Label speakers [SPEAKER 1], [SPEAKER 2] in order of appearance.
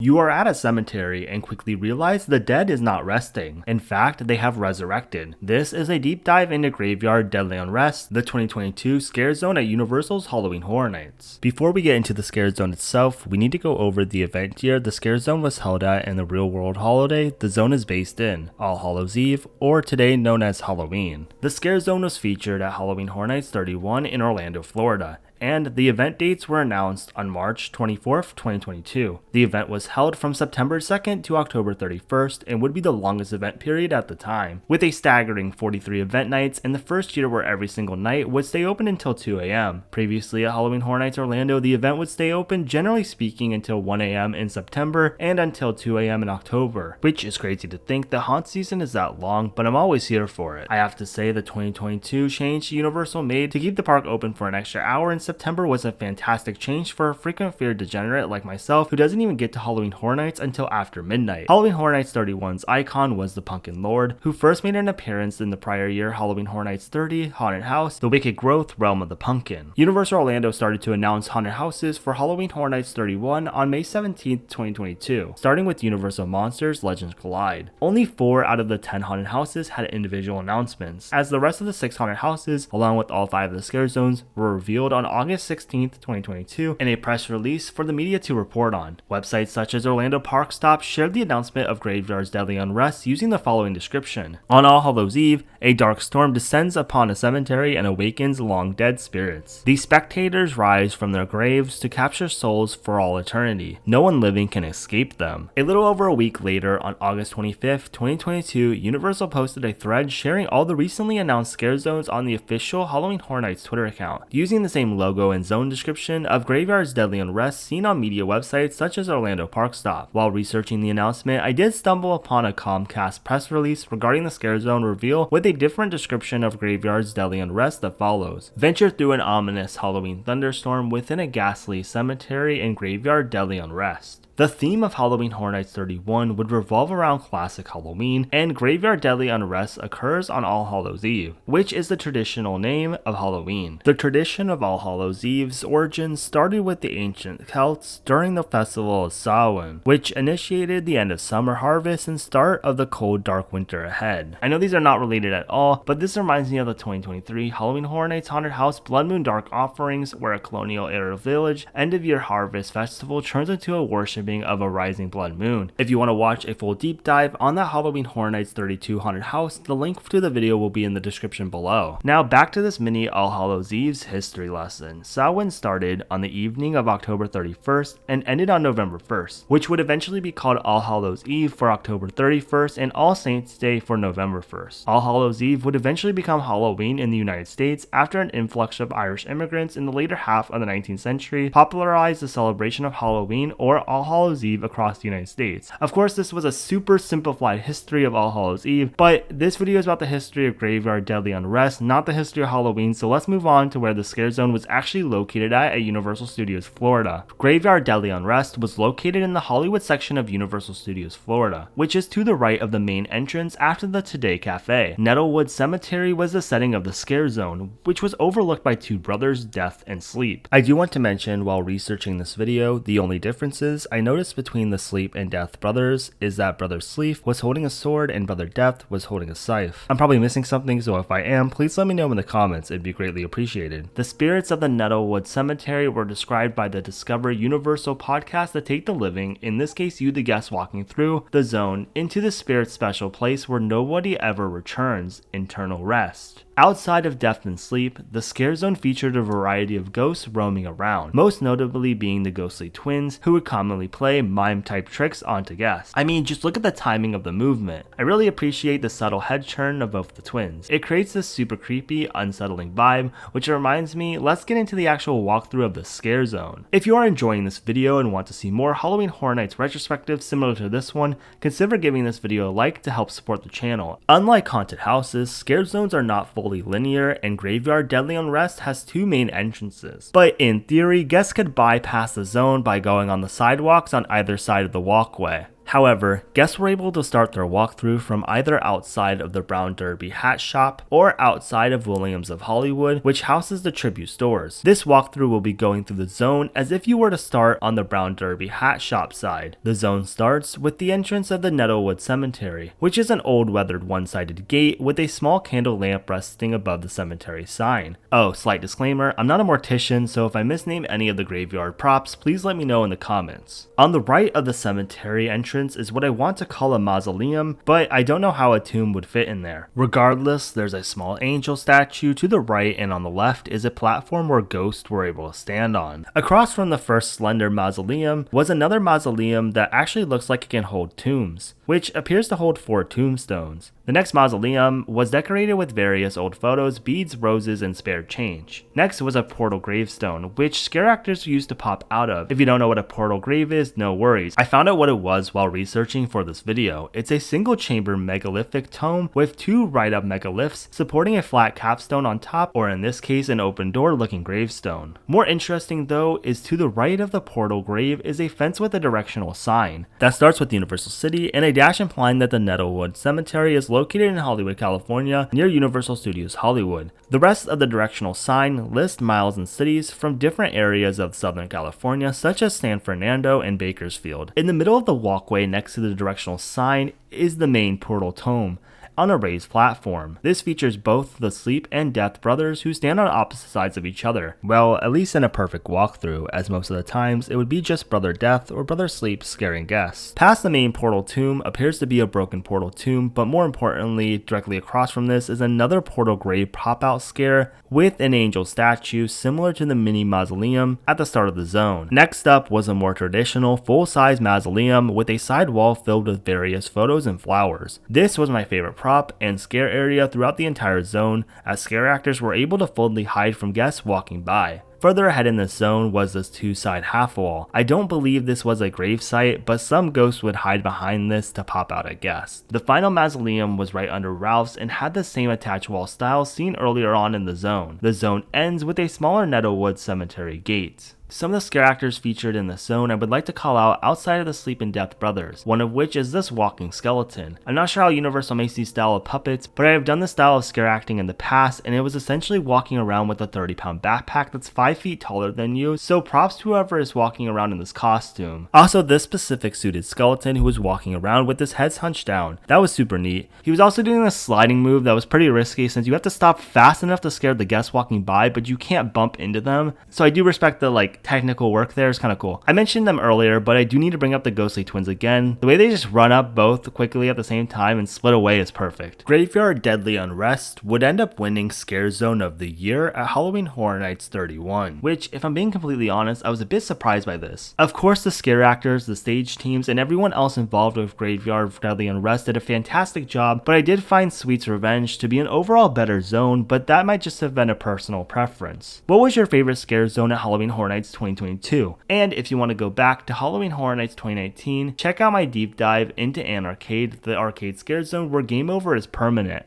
[SPEAKER 1] You are at a cemetery and quickly realize the dead is not resting. In fact, they have resurrected. This is a deep dive into Graveyard Deadly Unrest, the 2022 Scare Zone at Universal's Halloween Horror Nights. Before we get into the Scare Zone itself, we need to go over the event year the Scare Zone was held at and the real world holiday the zone is based in, All Hallows Eve, or today known as Halloween. The Scare Zone was featured at Halloween Horror Nights 31 in Orlando, Florida, and the event dates were announced on March 24th, 2022. The event was held from September 2nd to October 31st and would be the longest event period at the time, with a staggering 43 event nights in the first year where every single night would stay open until 2 a.m. Previously at Halloween Horror Nights Orlando, the event would stay open generally speaking until 1 a.m. in September and until 2 a.m. in October, which is crazy to think the haunt season is that long, but I'm always here for it. I have to say the 2022 change Universal made to keep the park open for an extra hour in September was a fantastic change for a frequent fear degenerate like myself who doesn't even get to Halloween Horror Nights until after midnight. Halloween Horror Nights 31's icon was the Pumpkin Lord, who first made an appearance in the prior year Halloween Horror Nights 30 Haunted House, the Wicked Growth Realm of the Pumpkin. Universal Orlando started to announce haunted houses for Halloween Horror Nights 31 on May 17, 2022, starting with Universal Monsters Legends Collide. Only 4 out of the 10 haunted houses had individual announcements, as the rest of the 6 haunted houses, along with all 5 of the scare zones, were revealed on August 16th, 2022 in a press release for the media to report on. Websites such as Orlando Park Stop shared the announcement of Graveyard's Deadly Unrest using the following description. On All Hallows Eve, a dark storm descends upon a cemetery and awakens long dead spirits. The spectators rise from their graves to capture souls for all eternity. No one living can escape them. A little over a week later, on August 25th, 2022, Universal posted a thread sharing all the recently announced scare zones on the official Halloween Horror Nights Twitter account, using the same logo and zone description of Graveyard's Deadly Unrest seen on media websites such as Orlando Park Stop. While researching the announcement, I did stumble upon a Comcast press release regarding the Scare Zone reveal with a different description of Graveyard's Deadly Unrest that follows. Venture through an ominous Halloween thunderstorm within a ghastly cemetery in Graveyard Deadly Unrest. The theme of Halloween Horror Nights 31 would revolve around classic Halloween, and Graveyard Deadly Unrest occurs on All Hallows Eve, which is the traditional name of Halloween. The tradition of All Hallows Eve's origins started with the ancient Celts during the festival of Samhain, which initiated the end of summer harvest and start of the cold dark winter ahead. I know these are not related at all, but this reminds me of the 2023 Halloween Horror Nights Haunted House Blood Moon Dark Offerings, where a colonial era village end of year harvest festival turns into a worshiping of a rising blood moon. If you want to watch a full deep dive on that Halloween Horror Nights 32 haunted house, the link to the video will be in the description below. Now back to this mini All Hallows Eve's history lesson. Samhain started on the evening of October 31st and ended on November 1st, which would eventually be called All Hallows Eve for October 31st and All Saints Day for November 1st. All Hallows Eve would eventually become Halloween in the United States after an influx of Irish immigrants in the later half of the 19th century popularized the celebration of Halloween or All Hallows Eve across the United States. Of course, this was a super simplified history of All Hallows Eve, but this video is about the history of Graveyard Deadly Unrest, not the history of Halloween, so let's move on to where the Scare Zone was actually located at Universal Studios Florida. Graveyard Deadly Unrest was located in the Hollywood section of Universal Studios Florida, which is to the right of the main entrance after the Today Cafe. Nettlewood Cemetery was the setting of the Scare Zone, which was overlooked by two brothers, Death and Sleep. I do want to mention while researching this video, the only differences I noticed between the Sleep and Death brothers is that Brother Sleep was holding a sword and Brother Death was holding a scythe. I'm probably missing something, so if I am, please let me know in the comments, it'd be greatly appreciated. The spirits of the Nettlewood Cemetery were described by the Discover Universal podcast that take the living, in this case you the guest walking through the zone, into the spirit's special place where nobody ever returns, eternal rest. Outside of Death and Sleep, the Scare Zone featured a variety of ghosts roaming around, most notably being the ghostly twins who would commonly play mime-type tricks onto guests. I mean, just look at the timing of the movement. I really appreciate the subtle head turn of both the twins. It creates this super creepy, unsettling vibe, which reminds me, let's get into the actual walkthrough of the Scare Zone. If you are enjoying this video and want to see more Halloween Horror Nights retrospectives similar to this one, consider giving this video a like to help support the channel. Unlike haunted houses, Scare Zones are not fully linear, and Graveyard Deadly Unrest has 2 main entrances. But in theory, guests could bypass the zone by going on the sidewalks on either side of the walkway. However, guests were able to start their walkthrough from either outside of the Brown Derby hat shop or outside of Williams of Hollywood, which houses the tribute stores. This walkthrough will be going through the zone as if you were to start on the Brown Derby hat shop side. The zone starts with the entrance of the Nettlewood Cemetery, which is an old weathered one-sided gate with a small candle lamp resting above the cemetery sign. Oh, slight disclaimer, I'm not a mortician, so if I misname any of the graveyard props, please let me know in the comments. On the right of the cemetery entrance is what I want to call a mausoleum, but I don't know how a tomb would fit in there. Regardless, there's a small angel statue to the right, and on the left is a platform where ghosts were able to stand on. Across from the first slender mausoleum was another mausoleum that actually looks like it can hold tombs, which appears to hold 4 tombstones. The next mausoleum was decorated with various old photos, beads, roses, and spare change. Next was a portal gravestone, which scare actors used to pop out of. If you don't know what a portal grave is, no worries. I found out what it was while researching for this video. It's a single chamber megalithic tome with 2 right-up megalithics supporting a flat capstone on top, or in this case an open door looking gravestone. More interesting though is to the right of the portal grave is a fence with a directional sign that starts with Universal City and a dash implying that the Nettlewood Cemetery is located in Hollywood, California, near Universal Studios Hollywood. The rest of the directional sign lists miles and cities from different areas of Southern California, such as San Fernando and Bakersfield. In the middle of the walkway next to the directional sign is the main portal tome on a raised platform. This features both the Sleep and Death brothers who stand on opposite sides of each other. Well, at least in a perfect walkthrough, as most of the times it would be just Brother Death or Brother Sleep scaring guests. Past the main portal tomb appears to be a broken portal tomb, but more importantly, directly across from this is another portal grave pop-out scare with an angel statue similar to the mini mausoleum at the start of the zone. Next up was a more traditional full-size mausoleum with a side wall filled with various photos and flowers. This was my favorite prop and scare area throughout the entire zone, as scare actors were able to fully hide from guests walking by. Further ahead in this zone was this 2-side half wall. I don't believe this was a grave site, but some ghosts would hide behind this to pop out at guests. The final mausoleum was right under Ralph's and had the same attached wall style seen earlier on in the zone. The zone ends with a smaller Nettlewood Cemetery gate. Some of the scare actors featured in the zone I would like to call out outside of the Sleep and Death brothers, one of which is this walking skeleton. I'm not sure how Universal makes these style of puppets, but I have done this style of scare acting in the past, and it was essentially walking around with a 30-pound backpack that's 5 feet taller than you, so props to whoever is walking around in this costume. Also, this specific suited skeleton who was walking around with his head hunched down. That was super neat. He was also doing a sliding move that was pretty risky since you have to stop fast enough to scare the guests walking by, but you can't bump into them, so I do respect the technical work there. Is kind of cool. I mentioned them earlier, but I do need to bring up the ghostly twins again. The way they just run up both quickly at the same time and split away is perfect. Graveyard Deadly Unrest would end up winning Scare Zone of the Year at Halloween Horror Nights 31, which, if I'm being completely honest, I was a bit surprised by this. Of course, the scare actors, the stage teams, and everyone else involved with Graveyard Deadly Unrest did a fantastic job, but I did find Sweet's Revenge to be an overall better zone, but that might just have been a personal preference. What was your favorite Scare Zone at Halloween Horror Nights 2022? And if you want to go back to Halloween Horror Nights 2019, check out my deep dive into An Arcade, the arcade scare zone where game over is permanent.